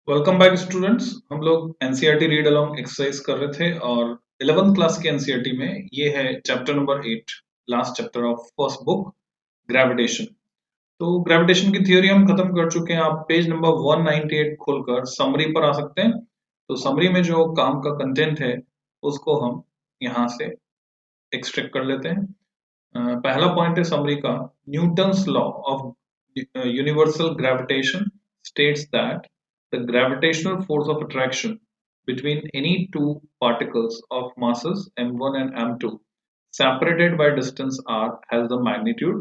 Welcome back students. हम लोग NCERT read along exercise कर रहे थे और 11th क्लास के एनसीईआरटी में ये है chapter number 8, last chapter of first book, gravitation. तो ग्रेविटेशन की थ्योरी हम खत्म कर चुके हैं। आप पेज नंबर 198 खोलकर समरी पर आ सकते हैं। तो समरी में जो काम का कंटेंट है उसको हम यहाँ से एक्सट्रैक्ट कर लेते हैं। पहला पॉइंट है समरी का, Newton's law of universal gravitation states that the gravitational force of attraction between any two particles of masses m1 and m2 separated by distance r has the magnitude,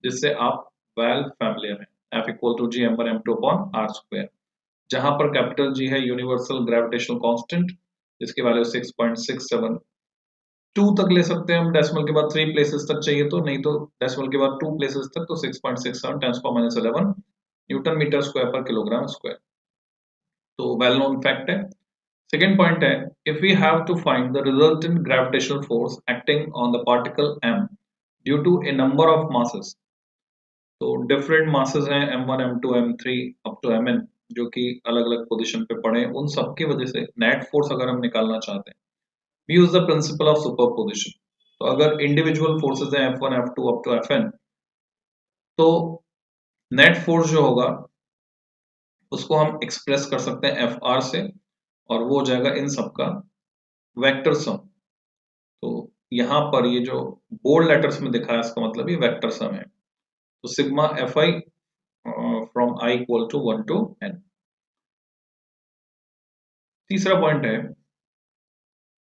जिससे आप well familiar हैं, F equal to G m1 m2 upon r square, जहां पर capital G है universal gravitational constant, जिसकी value 6.67। 2 तक ले सकते हैं हम, डेसिमल के बाद 3 प्लेसेस तक चाहिए तो, नहीं तो डेसिमल के बाद 2 प्लेसेस तक तो 6.67 10 पावर -11 न्यूटन मीटर स्क्वायर पर किलोग्राम स्क्वायर। तो वेल नोन फैक्ट है। सेकेंड पॉइंट है, if we have to find the resultant gravitational force acting on the particle m due to a number of masses. तो different masses हैं m1 m2 m3 up to mn, जो कि अलग अलग position पे पड़े हैं। उन सब की वजह से नेट फोर्स अगर हम निकालना चाहते हैं, we use the principle of superposition। तो अगर इंडिविजुअल फोर्सेस हैं F1 F2 up to Fn, तो नेट फोर्स जो होगा उसको हम एक्सप्रेस कर सकते हैं Fr से, और वो हो जाएगा इन सब का वेक्टर सम। तो यहां पर ये जो बोल्ड लेटर्स में दिखा है इसका मतलब ये वेक्टर सम है। तो sigma Fi from I equal to 1 to n। तीसरा पॉइंट है,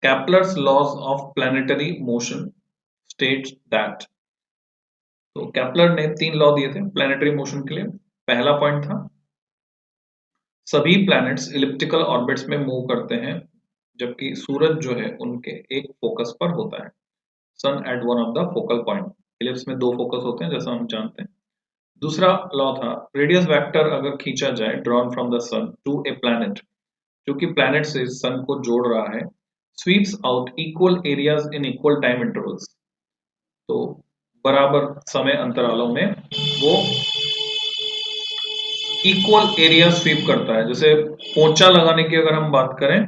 Kepler's laws of planetary motion states that। तो कैप्लर ने 3 लॉ दिए थे प्लैनेटरी मोशन के लिए। पहला पॉइंट था, सभी प्लैनेट्स इलिप्टिकल ऑर्बिट्स में मूव करते हैं, जबकि सूरज जो है उनके एक फोकस पर होता है, sun at one of the focal point. Ellipse में 2 फोकस होते हैं जैसा हम जानते हैं। दूसरा लॉ था, रेडियस वेक्टर अगर खींचा जाए drawn from the sun to a planet, जो कि प्लैनेट से सन को जोड़ रहा है, sweeps out equal areas in equal time intervals. तो बराबर समय अंतरालों में वो इक्वल एरिया स्वीप करता है। जैसे पोंचा लगाने की अगर हम बात करें,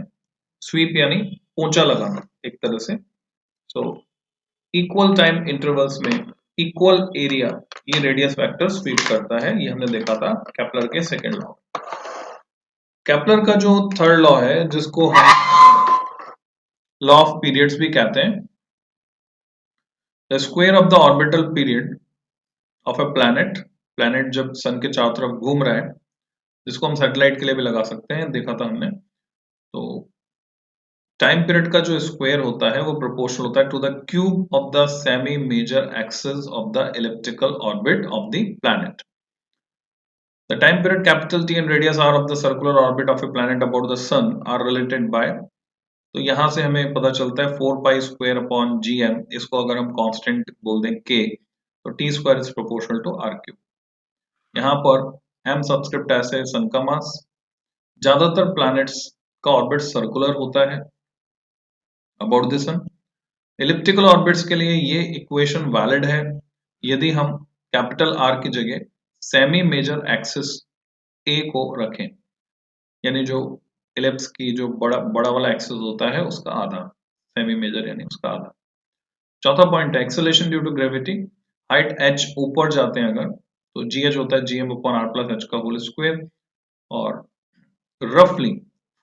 स्वीप यानी पोंचा लगाना एक तरह से। सो इक्वल टाइम इंटरवल्स में इक्वल एरिया ये रेडियस वेक्टर स्वीप करता है। ये हमने देखा था केपलर के सेकंड लॉ। केपलर का जो थर्ड लॉ है, जिसको हम लॉ ऑफ पीरियड्स भी कहते हैं, the square of the orbital period of a planet, planet जब सन के चारों तरफ घूम रहा है, जिसको हम सैटेलाइट के लिए भी लगा सकते हैं, देखा था हमने। तो टाइम पीरियड का जो स्क्वायर होता है वो प्रोपोर्शनल होता है to the cube of the semi major axis of the elliptical orbit of the planet. The time period capital T and radius r of the circular orbit of a planet about the sun are related by। तो यहां से हमें पता चलता है 4 pi square upon gm। इसको अगर हम कांस्टेंट बोल दें k, तो t square is proportional to r cube. यहाँ पर m सब्सक्रिप्ट ऐसे सन का मास। ज्यादातर प्लैनेट्स का ऑर्बिट सर्कुलर होता है about the sun. Elliptical orbits के लिए ये इक्वेशन वैलिड है यदि हम कैपिटल R की जगह सेमी मेजर एक्सिस A को रखें, यानी जो इलिप्स की जो बड़ा वाला एक्सिस होता है उसका आधा, सेमी मेजर यानी उसका आधा। चौथा पॉइंट है, acceleration due to gravity. Height h ऊपर जाते हैं अगर, तो gh होता है gm upon r plus h का होल स्क्वायर। और रफली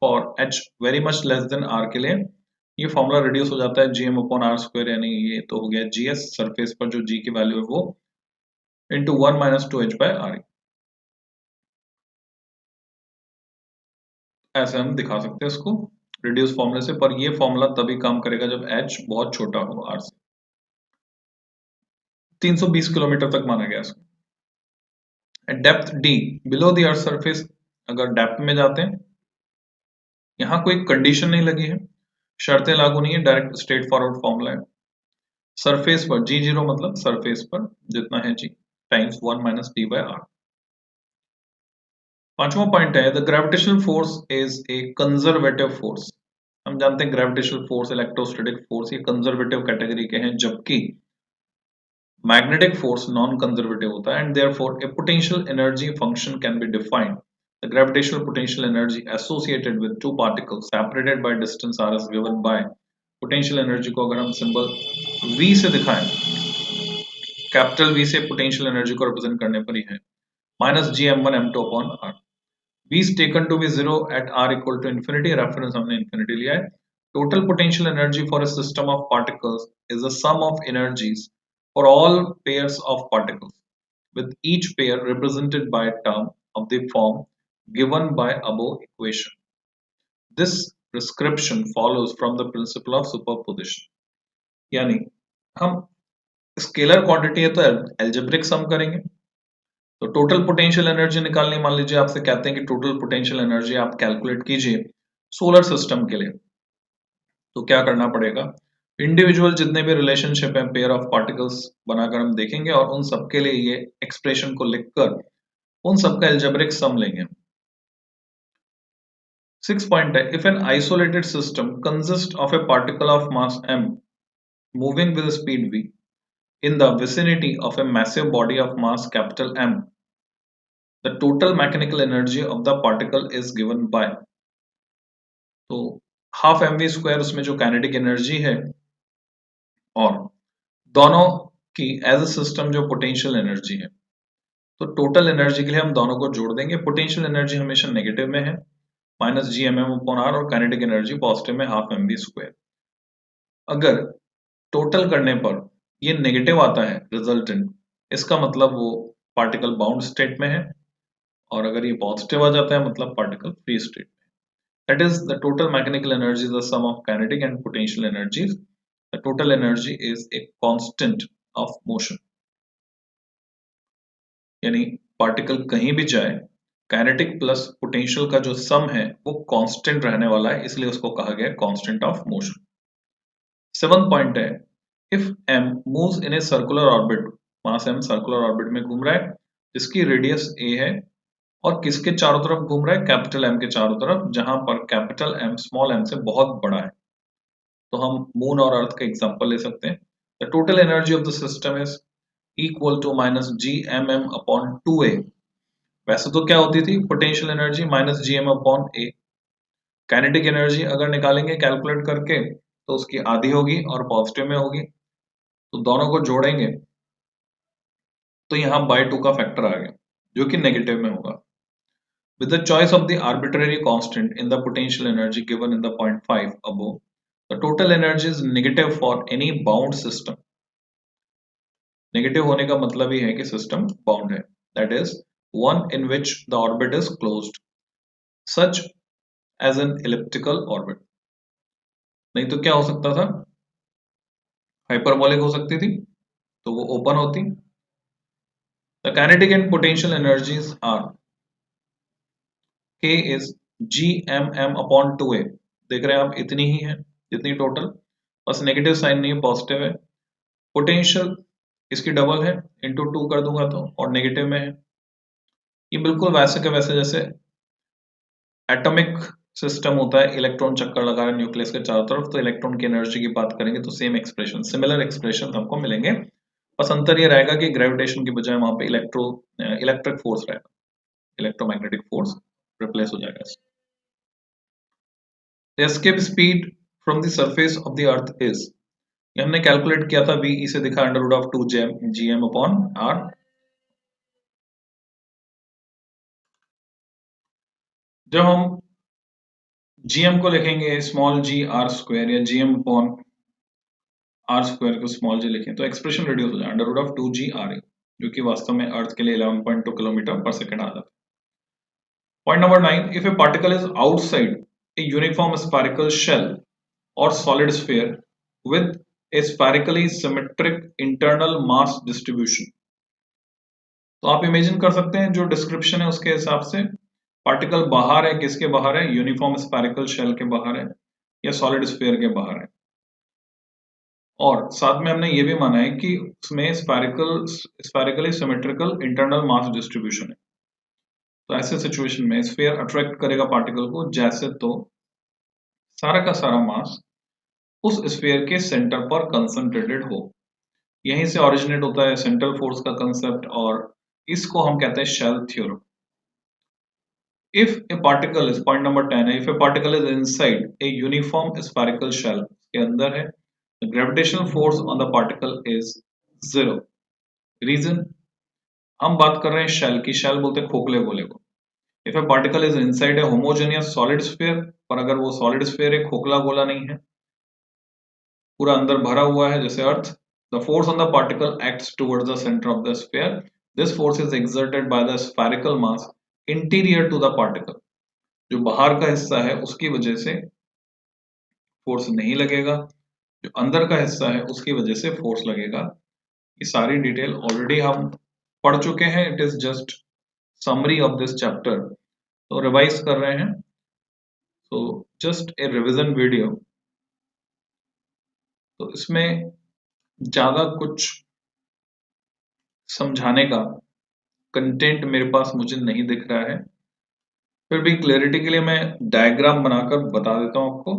for h very much less then r के लिए ये फॉर्मूला रिड्यूस हो जाता है gm अपॉन r स्क्वायर, यानी ये तो हो गया gs, सरफेस पर जो g की वैल्यू है वो, into 1 minus 2h bye r। ऐसे हम दिखा सकते हैं इसको रिड्यूस फॉर्मूले से, पर ये फॉर्मूला तभी काम करेगा जब h बहुत छोटा हो r से। 320 किलोमीटर तक माना गया इसको। Depth d below the earth surface, अगर डेप्थ में जाते हैं, यहाँ कोई कंडीशन नहीं लगी है, शर्तें लागू नहीं है, डायरेक्ट स्ट्रेट फॉरवर्ड फॉर्मूला है। सरफेस पर g0 मतलब सरफेस पर जितना है g times 1 minus d by r। पांचवा पॉइंट है, the gravitational force is a conservative force. हम जानते हैं ग्रेविटेशनल फोर्स, इलेक्ट्रोस्टैटिक फोर्स, ये कंजर्वेटिव कैटेगरी के हैं, जबकि मैग्नेटिक फोर्स नॉन कंजर्वेटिव होता है। And therefore a potential energy function can be defined The gravitational potential energy associated with two particles separated by distance r is given by potential energy को अगर हम symbol v से दिखाएं, capital v से potential energy को represent करने पर ही है minus G M one M two upon R. v is taken to be 0 at r equal to infinity, reference हमने infinity लिया है. Total potential energy for a system of particles is the sum of energies for all pairs of particles, with each pair represented by a term of the form given by above equation. This prescription follows from the principle of superposition. यानी हम scalar quantity है तो algebraic sum करेंगे. तो total potential energy निकालनी, मान लीजिए आपसे कहते हैं कि टोटल पोटेंशियल एनर्जी आप कैलकुलेट कीजिए सोलर सिस्टम के लिए, तो क्या करना पड़ेगा, इंडिविजुअल जितने भी रिलेशनशिप है पेयर ऑफ पार्टिकल्स बनाकर हम देखेंगे और उन सब के लिए ये एक्सप्रेशन को लिखकर उन सबका एल्जेब्रिक सम लेंगे. 6 पॉइंट है, if an isolated system consist of A particle of mass m moving with speed v in the vicinity of a massive body of mass capital M, the total mechanical energy of the particle is given by, तो half M V square उसमें जो kinetic energy है और दोनों की as a system जो potential energy है, तो टोटल एनर्जी के लिए हम दोनों को जोड़ देंगे. पोटेंशियल एनर्जी हमेशा नेगेटिव में है minus G M M upon R और काइनेटिक एनर्जी पॉजिटिव में हाफ एम वी स्क्वायर. अगर टोटल करने पर ये नेगेटिव आता है रिजल्टेंट, इसका मतलब वो पार्टिकल बाउंड स्टेट में है, और अगर ये पॉजिटिव आ जाता है मतलब पार्टिकल फ्री स्टेट में. That is the total mechanical energy the sum of kinetic and potential energies. The total energy is a constant of motion, यानी पार्टिकल कहीं भी जाए काइनेटिक प्लस पोटेंशियल का जो सम है वो कांस्टेंट रहने वाला है, इसलिए उसको कहा गया कांस्टेंट ऑफ मोशन. 7 पॉइंट है, if m moves in a circular orbit, mass m circular orbit में घूम रहा है जिसकी रेडियस a है और किसके चारों तरफ घूम रहा है, कैपिटल M के चारों तरफ, जहां पर कैपिटल M स्मॉल m से बहुत बड़ा है. तो हम मून और अर्थ का एग्जांपल ले सकते हैं. The total energy of the system is equal to minus G M M upon 2a. वैसे तो क्या होती थी potential energy minus G M upon a. Kinetic energy अगर निकालेंगे कैलकुलेट करके तो उसकी आधी होगी और पॉजिटिव में होगी, तो दोनों को जोड़ेंगे तो यहाँ बाय 2 का फैक्टर आ गया जो कि नेगेटिव में होगा. With the choice of the arbitrary constant in the potential energy given in the point 5 above, the total energy is negative for any bound system. Negative होने का मतलब ही है कि सिस्टम बाउंड है, that is one in which the orbit is closed, such as an elliptical orbit. नहीं तो क्या हो सकता था, हाइपरबोलिक हो सकती थी, तो वो ओपन होती. The kinetic and potential energies are K is gmm upon 2a. देख रहे हैं आप, इतनी ही है जितनी टोटल, बस नेगेटिव साइन नहीं है, पॉजिटिव है. पोटेंशियल इसकी डबल है, इंटू 2 कर दूंगा तो, और नेगेटिव में है. ये बिल्कुल वैसे के वैसे जैसे एटॉमिक सिस्टम होता है, इलेक्ट्रॉन चक्कर लगा रहे न्यूक्लियस के चारों तरफ, तो इलेक्ट्रॉन की एनर्जी की बात करेंगे तो सेम एक्सप्रेशन, सिमिलर एक्सप्रेशन हमको मिलेंगे. बस अंतर ये रहेगा कि ग्रेविटेशन की बजाय वहां पे इलेक्ट्रिक फोर्स रहेगा, इलेक्ट्रोमैग्नेटिक फोर्स रिप्लेस हो जाएगा. The escape speed from the surface of the earth is, ये हमने कैलकुलेट किया था, v इसे दिखा under root of 2 G M upon R. जब हम gm को लिखेंगे स्मॉल जी आर स्क्वायर या gm अपॉन आर स्क्वायर को स्मॉल जी लिखें तो एक्सप्रेशन रिड्यूस हो जाए under root of 2 G R, जो कि वास्तव में अर्थ के लिए 11.2 किलोमीटर पर सेकंड आ जाता है. Point number 9, if A particle is outside a uniform spherical shell or solid sphere with a spherically symmetric internal mass distribution. तो आप इमेजिन कर सकते हैं जो डिस्क्रिप्शन है उसके हिसाब से पार्टिकल बाहर है, किसके बाहर है, यूनिफॉर्म स्फेरिकल शेल के बाहर है या सॉलिड स्फीयर के बाहर है, और साथ में हमने ये भी माना है कि उसमें spherically symmetrical internal mass distribution है. तो ऐसे सिचुएशन में स्फीयर अट्रैक्ट करेगा पार्टिकल को जैसे तो सारा का सारा मास उस स्फीयर के सेंटर पर कंसंट्रेटेड हो. यहीं से ओरिजिनेट होता है सेंट्रल फोर्स का कंसेप्ट और इसको हम कहते हैं shell theorem. If a particle is point number 10 है, if a particle is inside a uniform spherical shell के अंदर है, the gravitational force on the particle is 0. Reason, हम बात कर रहे हैं शेल की, शेल बोलते हैं खोखले गोले को. If A particle is inside a homogeneous solid sphere, पर अगर वो सॉलिड स्फीयर है, खोखला गोला नहीं है, पूरा अंदर भरा हुआ है जैसे earth, the force on the particle acts towards the centre of the sphere. This force is exerted by the spherical mass interior to the particle. जो बाहर का हिस्सा है उसकी वजह से फोर्स नहीं लगेगा, जो अंदर का हिस्सा है उसकी वजह से फोर्स लगेगा. ये सारी डिटेल ऑलरेडी हम पढ़ चुके हैं. It is just summary of this chapter. तो रिवाइज कर रहे हैं. तो जस्ट ए रिवीजन वीडियो. तो इसमें ज्यादा कुछ समझाने का कंटेंट मेरे पास मुझे नहीं दिख रहा है. फिर भी क्लैरिटी के लिए मैं डायग्राम बनाकर बता देता हूं आपको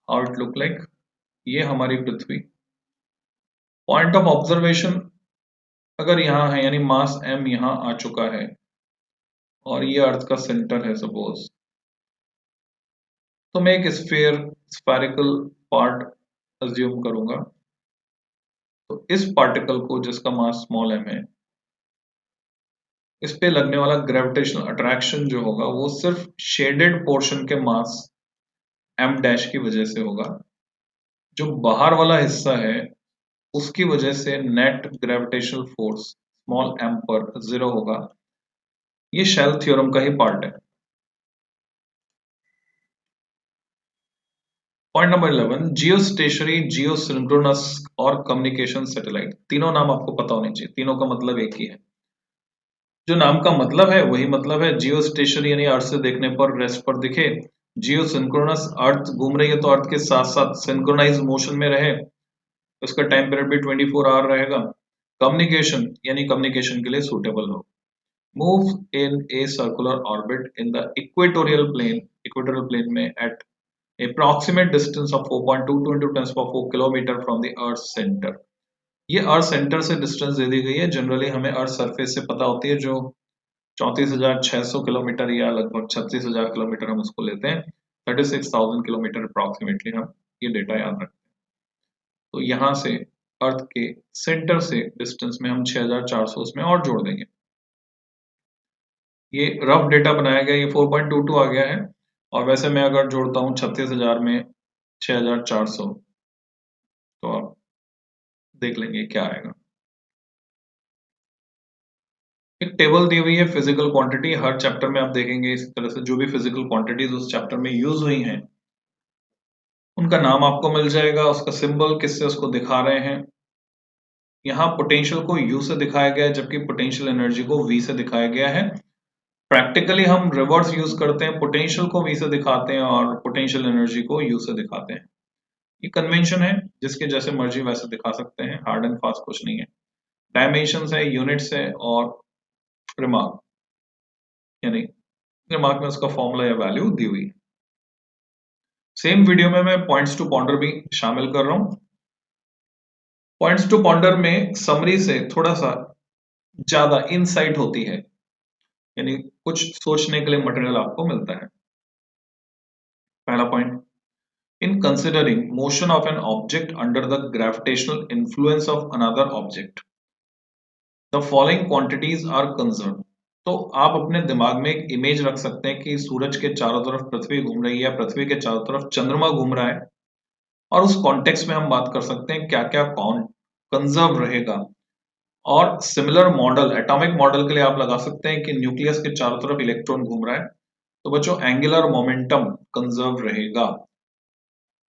हाउ इट लुक लाइक. ये हमारी पृथ्वी. पॉइंट ऑफ ऑब्जर्वेशन अगर यहाँ है, यानी मास m यहाँ आ चुका है और ये अर्थ का सेंटर है सपोज, तो मैं एक स्फेरिकल पार्ट अज्यूम करूंगा. तो इस पार्टिकल को जिसका मास स्मॉल m है, इस पे लगने वाला ग्रेविटेशनल अट्रैक्शन जो होगा वो सिर्फ शेडेड पोर्शन के मास m डैश की वजह से होगा. जो बाहर वाला हिस्सा है उसकी वजह से net gravitational force small m पर 0 होगा. ये शेल थ्योरम का ही पार्ट है. पॉइंट नंबर 11, जियो स्टेशनरी, जियो सिंक्रोनस और कम्युनिकेशन सैटेलाइट. तीनों नाम आपको पता होने चाहिए. तीनों का मतलब एक ही है. जो नाम का मतलब है वही मतलब है. जियो स्टेशनरी यानी अर्थ से देखने पर रेस्ट पर दिखे. जियो सिंक्रोनस, अर्थ घूम रही है तो अर्थ के साथ साथ सिंक्रोनाइज मोशन में रहे, उसका टाइम पीरियड भी 24 आवर रहेगा. कम्युनिकेशन यानी कम्युनिकेशन के लिए सूटेबल हो. Move in a circular orbit in the equatorial plane, equatorial plane में at approximate distance of 4.22 into 10 to the 4 kilometre from the earth centre. ये अर्थ सेंटर से distance दे दी गई है. जनरली हमें अर्थ सरफेस से पता होती है जो 34,600 किलोमीटर या लगभग 36,000 किलोमीटर हम उसको लेते हैं. 36,000 किलोमीटर अप्रोक्सीमेटली हम ये डेटा याद रखते हैं. तो यहाँ से अर्थ के सेंटर से डिस्टेंस में हम 6,400 उसमें और जोड़ देंगे. ये रफ डेटा बनाया गया. ये 4.22 आ गया है. और वैसे मैं अगर जोड़ता हूँ 36,000 में 6,400, तो आप देख लेंगे क्या आएगा. एक टेबल दी हुई है फिजिकल क्वांटिटी. हर चैप्टर में आप देखेंगे इस तरह से जो भी फिजिकल क्वांटिटीज उस चैप्टर में यूज हुई हैं उनका नाम आपको मिल जाएगा. उसका सिंबल किससे उसको दिखा रहे हैं. यहाँ पोटेंशियल को U से दिखाया गया है जबकि पोटेंशियल एनर्जी को V से दिखाया गया है. प्रैक्टिकली हम रिवर्स यूज करते हैं. पोटेंशियल को V से दिखाते हैं और पोटेंशियल एनर्जी को U से दिखाते हैं. ये कन्वेंशन है. जिसके जैसे मर्जी वैसे दिखा सकते हैं. हार्ड एंड फास्ट कुछ नहीं है. डायमेंशंस है, यूनिट्स है और रिमार्क, यानी रिमार्क में उसका फॉर्मूला या वैल्यू दी हुई है. सेम वीडियो में मैं पॉइंट्स टू पॉन्डर भी शामिल कर रहा हूं. पॉइंट्स टू पॉन्डर में समरी से थोड़ा सा ज्यादा इनसाइट होती है, यानी कुछ सोचने के लिए मटेरियल आपको मिलता है. पहला point, in considering motion of an object under the gravitational influence of another object, the following quantities are conserved. तो आप अपने दिमाग में एक इमेज रख सकते हैं कि सूरज के चारों तरफ पृथ्वी घूम रही है या पृथ्वी के चारों तरफ चंद्रमा घूम रहा है, और उस कॉन्टेक्स्ट में हम बात कर सकते हैं क्या क्या कंजर्व रहेगा. और सिमिलर मॉडल, एटॉमिक मॉडल के लिए आप लगा सकते हैं कि न्यूक्लियस के चारों तरफ इलेक्ट्रॉन घूम रहा है, तो बच्चों एंगुलर मोमेंटम कंजर्व रहेगा.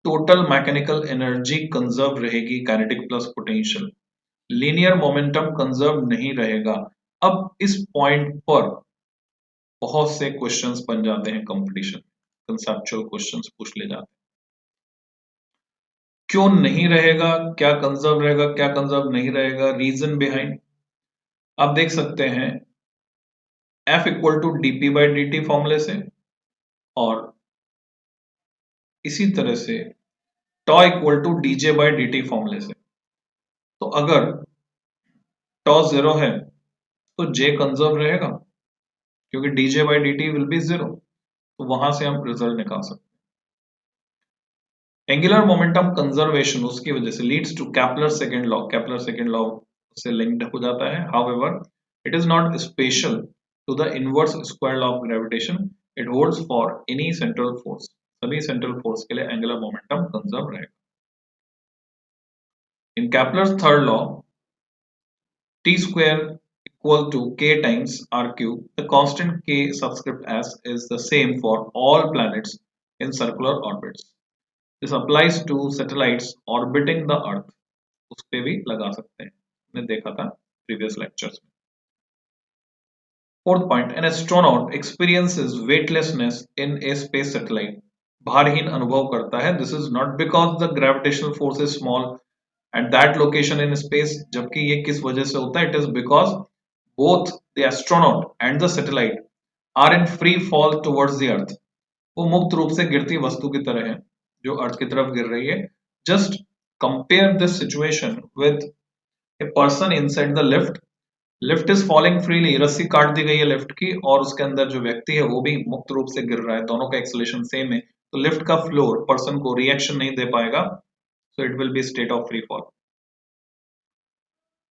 टोटल मैकेनिकल एनर्जी कंजर्व रहेगी, kinetic plus potential. Linear momentum conserve नहीं रहेगा. अब इस पॉइंट पर बहुत से क्वेश्चंस बन जाते हैं कंपटीशन, कंसेप्चुअल क्वेश्चंस पूछ ले जाते हैं. क्यों नहीं रहेगा, क्या कंजर्व रहेगा, क्या कंजर्व नहीं रहेगा, रीजन बिहाइंड आप देख सकते हैं. F equal to dp by dt फॉर्मूले से, और इसी तरह से tau equal to dj by dt फॉर्मूले से. तो अगर टॉ 0 है तो j कंजर्व रहेगा. क्योंकि dj by dt will be 0, तो वहां से हम रिजल्ट निकाल सकते हैं। एंगुलर मोमेंटम कंजर्वेशन उसकी वजह से leads to Kepler second law से लिंक्ड हो जाता है। However it is not special to the inverse square law of gravitation, it holds for any central force. सभी सेंट्रल फोर्स के लिए एंगुलर मोमेंटम कंजर्व रहेगा। In Kepler's third law, t square equal to k times r cube, the constant k subscript s is the same for all planets in circular orbits. This applies to satellites orbiting the earth. उस पे भी लगा सकते हैं, हमने देखा था previous lectures में। Fourth point, an astronaut experiences weightlessness in a space satellite. भारहीन अनुभव करता है। This is not because the gravitational force is small at that location in space, जबकि ये किस वजह से होता है? It is because both the astronaut and the satellite are in free fall towards the earth. वो मुक्त रूप से गिरती वस्तु की तरह है जो अर्थ की तरफ गिर रही है। Just compare this situation with a person inside the lift. Lift is falling freely, रस्सी काट दी गई है लिफ्ट की और उसके अंदर जो व्यक्ति है वो भी मुक्त रूप से गिर रहा है, दोनों का एक्सेलरेशन सेम है, तो लिफ्ट का फ्लोर पर्सन को रिएक्शन नहीं दे पाएगा, so it will be state of free fall.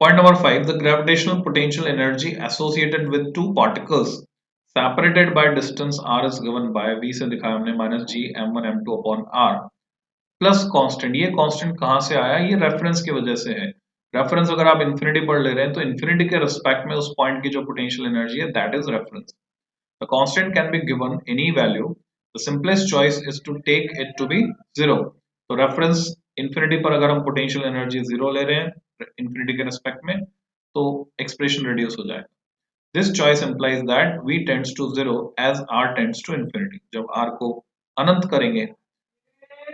Point number 5, the gravitational potential energy associated with two particles separated by distance r is given by v से दिखाया हमने minus g m1 m2 upon r plus constant. ये constant कहां से आया? ये reference की वजह से है। रेफरेंस अगर आप इन्फिनिटी पढ़ ले रहे हैं तो इन्फिनिटी के रिस्पेक्ट में उस पॉइंट की जो पोटेंशियल एनर्जी है that is reference. The constant can be given any value, the simplest choice is to take it to be zero. तो रेफरेंस इन्फिनिटी पर अगर हम पोटेंशियल एनर्जी जीरो ले रहे हैं इन्फिनिटी के रिस्पेक्ट में तो एक्सप्रेशन रिड्यूस हो जाएगा। This choice implies that v tends to zero as r tends to infinity. जब r को अनंत करेंगे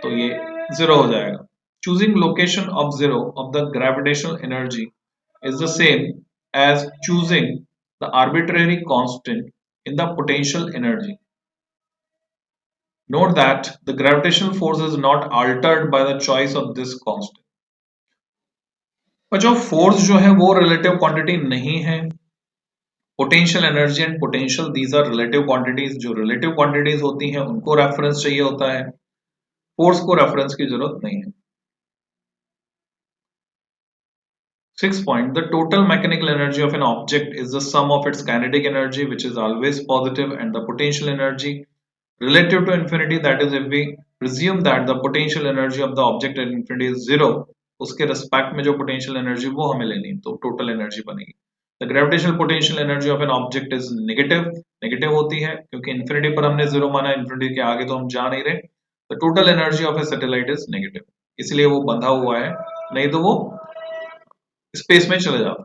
तो ये जीरो हो जाएगा। Choosing location of zero of the gravitational energy is the same as choosing the arbitrary constant in the potential energy. Note that the gravitational force is not altered by the choice of this constant. पर जो force जो है वो relative quantity नहीं है। Potential energy and potential these are relative quantities. जो relative quantities होती हैं उनको रेफरेंस चाहिए होता है, फोर्स को रेफरेंस की जरूरत नहीं है। 6th point, the total mechanical energy of an object is the sum of its kinetic energy, which is always positive, and the potential energy relative to infinity. That is, if we presume that the potential energy of the object at infinity is zero, उसके respect में जो potential energy वो हमें लेनी, तो total energy बनेगी। The gravitational potential energy of an object is negative. Negative होती है क्योंकि infinity पर हमने zero माना, infinity के आगे तो हम जा नहीं रहे। The total energy of a satellite is negative, इसलिए वो बंधा हुआ है, नहीं तो वो स्पेस में चले जाता।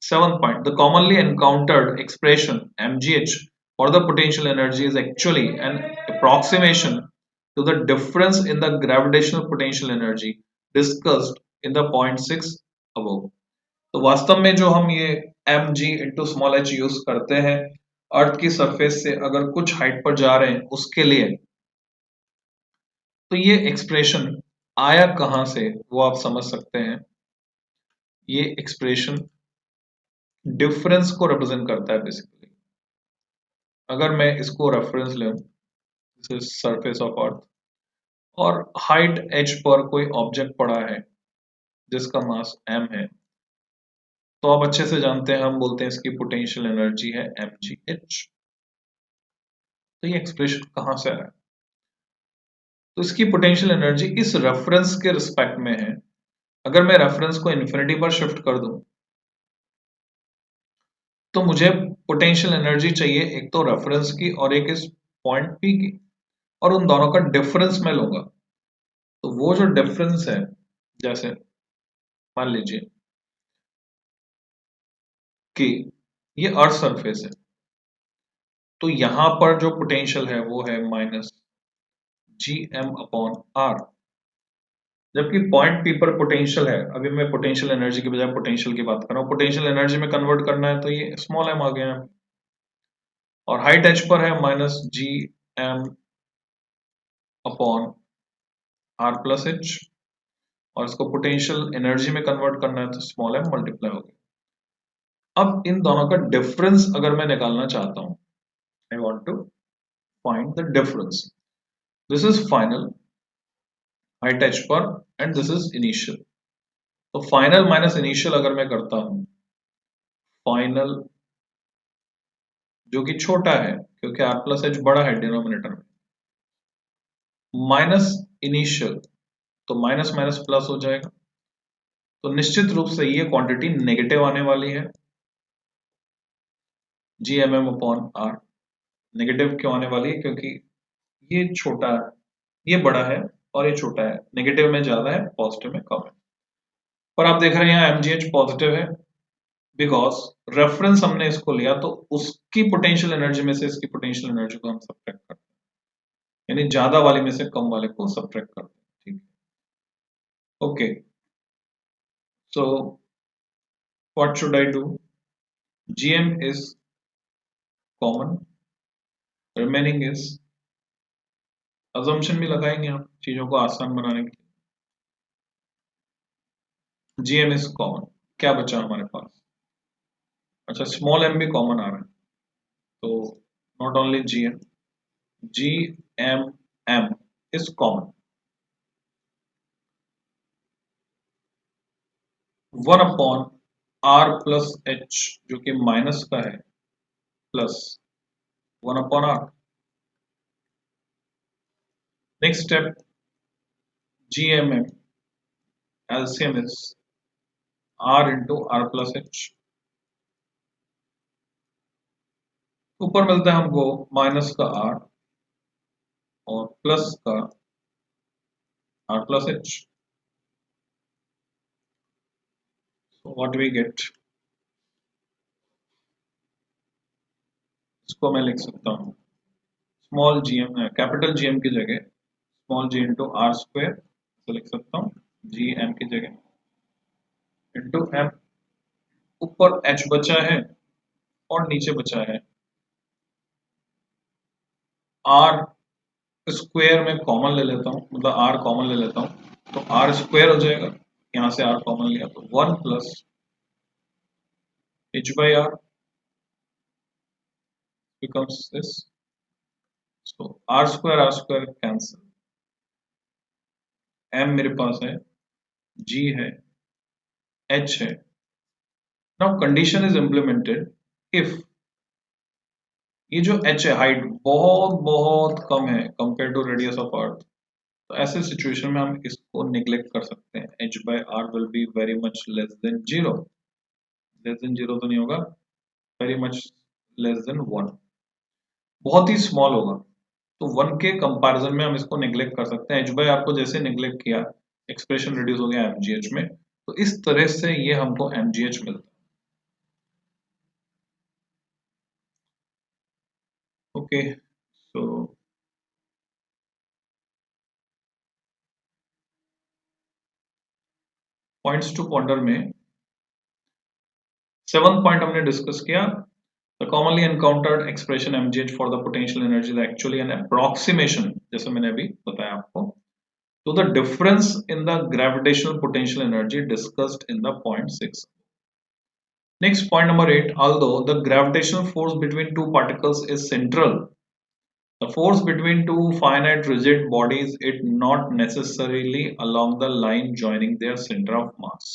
7th point, the commonly encountered expression mgh for the potential energy is actually an approximation to the difference in the gravitational potential energy discussed in the point 6 above. तो वास्तव में जो हम ये mg into small h use करते हैं अर्थ की surface से अगर कुछ हाइट पर जा रहे हैं उसके लिए, तो ये एक्सप्रेशन आया कहां से वो आप समझ सकते हैं। ये एक्सप्रेशन डिफरेंस को रिप्रेजेंट करता है बेसिकली। अगर मैं इसको रेफरेंस लूं, this is surface of earth और हाइट h पर कोई ऑब्जेक्ट पड़ा है जिसका मास m है, तो आप अच्छे से जानते हैं, हम बोलते हैं इसकी पोटेंशियल एनर्जी है mgh। तो ये एक्सप्रेशन कहां से आया? तो इसकी पोटेंशियल एनर्जी इस रेफरेंस के रिस्पेक्ट में है। अगर मैं रेफरेंस को इन्फिनिटी पर शिफ्ट कर दूं तो मुझे पोटेंशियल एनर्जी चाहिए एक तो रेफरेंस की और एक इस पॉइंट P की, और उन दोनों का डिफरेंस मैं लूंगा। तो वो जो डिफरेंस है, जैसे मान लीजिए कि ये अर्थ सरफेस है, तो यहां पर जो पोटेंशियल है वो है माइनस gm/r, जबकि पॉइंट P पर पोटेंशियल है। अभी मैं पोटेंशियल एनर्जी के बजाय पोटेंशियल की बात कर रहा हूं, पोटेंशियल एनर्जी में कन्वर्ट करना है तो ये स्मॉल m आ गया है, और हाइट h पर है माइनस gm/r+h, और इसको पोटेंशियल एनर्जी में कन्वर्ट करना है तो स्मॉल m मल्टीप्लाई हो गया। अब इन दोनों का डिफरेंस अगर मैं निकालना चाहता हूं, I want to find the difference. This is final height H पर एंड दिस इज इनिशियल. तो फाइनल माइनस इनिशियल अगर मैं करता हूं, फाइनल जो कि छोटा है क्योंकि आर प्लस एच बड़ा है डिनोमिनेटर में, माइनस इनिशियल, तो माइनस माइनस प्लस हो जाएगा. तो निश्चित रूप से ये क्वांटिटी नेगेटिव आने वाली है, G M M upon R. Negative क्यों आने वाली है? क्योंकि ये छोटा है, ये बड़ा है और ये छोटा है. नेगेटिव में ज्यादा है, पॉजिटिव में कम है. पर आप देख रहे हैं यहाँ एमजीएच पॉजिटिव है बिकॉज रेफरेंस हमने इसको लिया, तो उसकी पोटेंशियल एनर्जी में से इसकी पोटेंशियल एनर्जी को हम सब्ट्रैक्ट करते हैं, यानी ज्यादा वाले में से कम वाले को सब्ट्रैक्ट करते हैं. ठीक है, okay. So what should I do? GM is common, remaining is, assumption भी लगाएंगे हम चीजों को आसान बनाने के लिए. जीएम इज कॉमन, क्या बचा हमारे पास? अच्छा, स्मॉल एम भी कॉमन आ रहा है, तो not only GM, G M M is common. 1 upon R plus H जो कि माइनस का है, plus 1 upon R. Next step, G M M LCM is R into R plus H. ऊपर मिलता है हमको माइनस का आर और प्लस का R plus H. So what we get? इसको मैं लिख सकता हूँ स्मॉल जीएम, कैपिटल जीएम की जगह small G into R square, तो लिख सकता हूँ जी एम की जगह इंटू एम. ऊपर एच बचा है और नीचे बचा है आर स्क्वायर. में कॉमन ले लेता हूँ, मतलब आर कॉमन ले लेता हूँ, तो आर स्क्वायर हो जाएगा. यहाँ से आर कॉमन लिया तो 1 plus H by R becomes this. So R square cancel. M मेरे पास है, जी है, एच है. Now condition is implemented if ये जो एच है हाइट बहुत बहुत कम है compare to radius of Earth, तो ऐसे सिचुएशन में हम इसको निग्लेक्ट कर सकते हैं. H by R will be very much less than zero. Less than zero तो नहीं होगा, वेरी मच लेस देन 1, बहुत ही स्मॉल होगा. तो 1 के कंपैरिजन में हम इसको निग्लेक्ट कर सकते हैं. एच बाई आर को जैसे निग्लेक्ट किया, एक्सप्रेशन रिड्यूस हो गया एमजीएच में, तो इस तरह से ये हमको एमजीएच मिलता है. Okay, so points to ponder में 7th पॉइंट हमने डिस्कस किया. The commonly encountered expression mgh for the potential energy is actually an approximation, जैसे मैंने अभी बताया आपको, to the difference in the gravitational potential energy discussed in the point 6. Next, point number 8. Although the gravitational force between two particles is central, the force between two finite rigid bodies is not necessarily along the line joining their center of mass.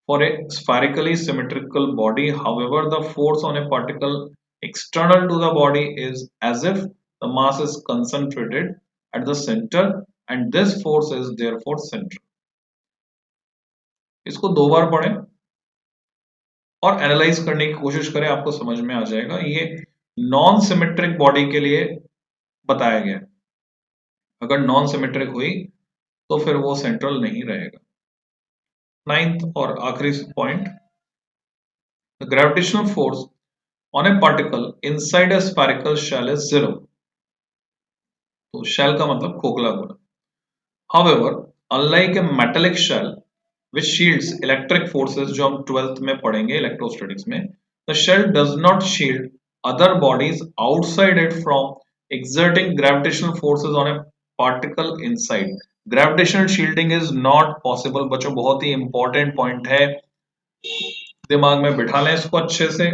For a spherically symmetrical body, however, the force on a particle external to the body is as if the mass is concentrated at the center and this force is therefore central. इसको 2 बार पढ़ें और analyse करने की कोशिश करें, आपको समझ में आ जाएगा. ये नॉन सिमेट्रिक बॉडी के लिए बताया गया. अगर नॉन सिमेट्रिक हुई तो फिर वो सेंट्रल नहीं रहेगा. 9th और आखिरी point, the gravitational force on a particle inside a spherical shell is 0. तो shell का मतलब खोखला गोला. However, unlike a metallic shell which shields electric forces, जो हम 12th में पढ़ेंगे इलेक्ट्रोस्टैटिक्स में, the shell does not shield other bodies outside it from exerting gravitational forces on a particle inside. Gravitational shielding is not possible. बच्चों बहुत ही important point है. दिमाग में बिठा लें इसको अच्छे से।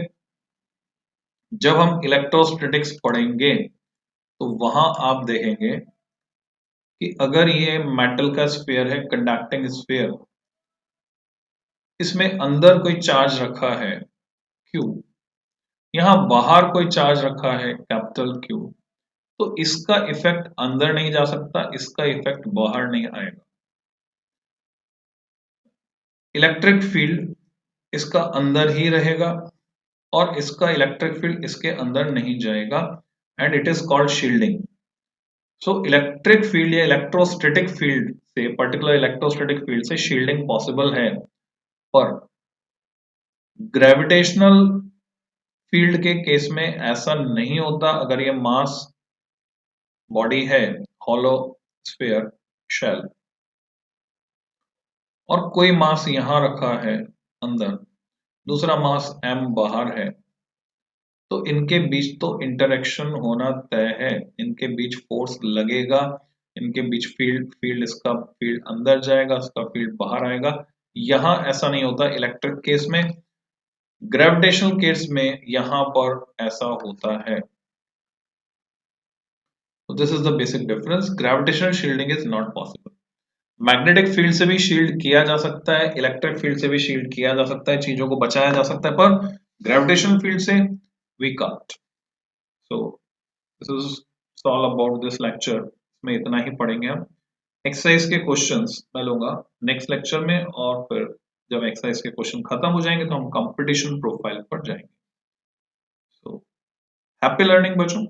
जब हम इलेक्ट्रोस्टैटिक्स पढ़ेंगे तो वहां आप देखेंगे कि अगर ये मेटल का स्फीयर है, कंडक्टिंग स्फीयर, इसमें अंदर कोई चार्ज रखा है Q, यहां बाहर कोई चार्ज रखा है कैपिटल Q, तो इसका इफेक्ट अंदर नहीं जा सकता, इसका इफेक्ट बाहर नहीं आएगा। इलेक्ट्रिक फील्ड इसका अंदर ही रहेगा और इसका इलेक्ट्रिक फील्ड इसके अंदर नहीं जाएगा, and it is called shielding. So electric field या इलेक्ट्रोस्टैटिक फील्ड से, पर्टिकुलर इलेक्ट्रोस्टैटिक फील्ड से शील्डिंग पॉसिबल है, पर ग्रेविटेशनल फील्ड के केस में ऐसा नहीं होता। अगर ये मास बॉडी है, हॉलो स्फीयर शेल, और कोई मास यहां रखा है अंदर, दूसरा मास m बाहर है, तो इनके बीच तो इंटरेक्शन होना तय है, इनके बीच फोर्स लगेगा, इनके बीच फील्ड इसका फील्ड अंदर जाएगा, इसका फील्ड बाहर आएगा। यहां ऐसा नहीं होता इलेक्ट्रिक केस में, ग्रेविटेशनल केस में यहां पर ऐसा होता है। तो this is the basic difference, gravitational shielding is not possible. Magnetic field से भी शील्ड किया जा सकता है, इलेक्ट्रिक फील्ड से भी शील्ड किया जा सकता है, चीजों को बचाया जा सकता है, पर ग्रेविटेशनल फील्ड से we can't. So this is all about this lecture, इसमें इतना ही पढ़ेंगे हम। एक्सरसाइज के क्वेश्चंस मैं लूंगा नेक्स्ट लेक्चर में, और फिर जब एक्सरसाइज के क्वेश्चन खत्म हो जाएंगे तो हम कंपटीशन प्रोफाइल पर जाएंगे। सो हैप्पी लर्निंग बच्चों।